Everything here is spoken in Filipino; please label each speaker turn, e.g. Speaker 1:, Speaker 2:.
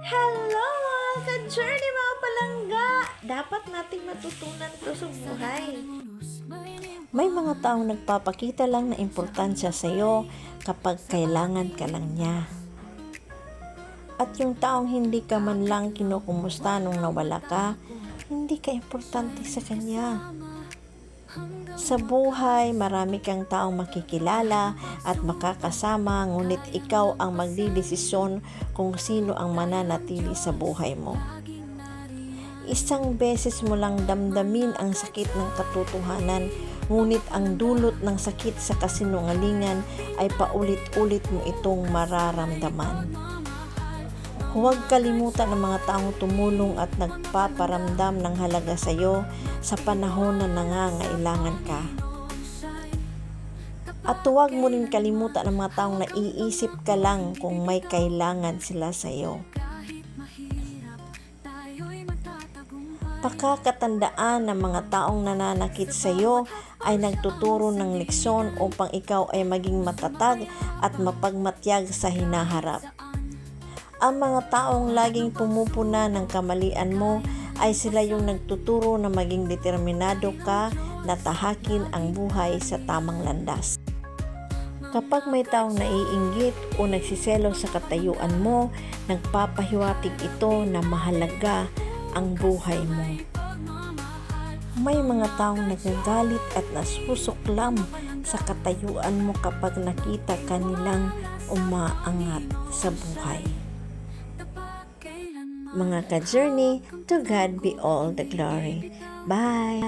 Speaker 1: Hello mga ka-journey mga palangga! Dapat nating matutunan to sa buhay. May mga taong nagpapakita lang na importansya sa iyo kapag kailangan ka lang niya. At yung taong hindi ka man lang kinukumusta nung nawala ka, hindi ka importante sa kanya. Sa buhay, marami kang taong makikilala at makakasama, ngunit ikaw ang magdidesisyon kung sino ang mananatili sa buhay mo. Isang beses mo lang damdamin ang sakit ng katotohanan, ngunit ang dulot ng sakit sa kasinungalingan ay paulit-ulit mo itong mararamdaman. Huwag kalimutan ang mga taong tumulong at nagpaparamdam ng halaga sa iyo sa panahon na nangangailangan ka. At huwag mo rin kalimutan ang mga taong naiisip ka lang kung may kailangan sila sa iyo. Pakakatandaan ng mga taong nananakit sa iyo ay nagtuturo ng leksyon upang ikaw ay maging matatag at mapagmatyag sa hinaharap. Ang mga taong laging pumupuna ng kamalian mo ay sila yung nagtuturo na maging determinado ka na tahakin ang buhay sa tamang landas. Kapag may taong naiinggit o nagsiselo sa katayuan mo, nagpapahiwatig ito na mahalaga ang buhay mo. May mga taong nagagalit at nasusuklam sa katayuan mo kapag nakita ka nilang umaangat sa buhay. Mga ka-journey, to God be all the glory. Bye!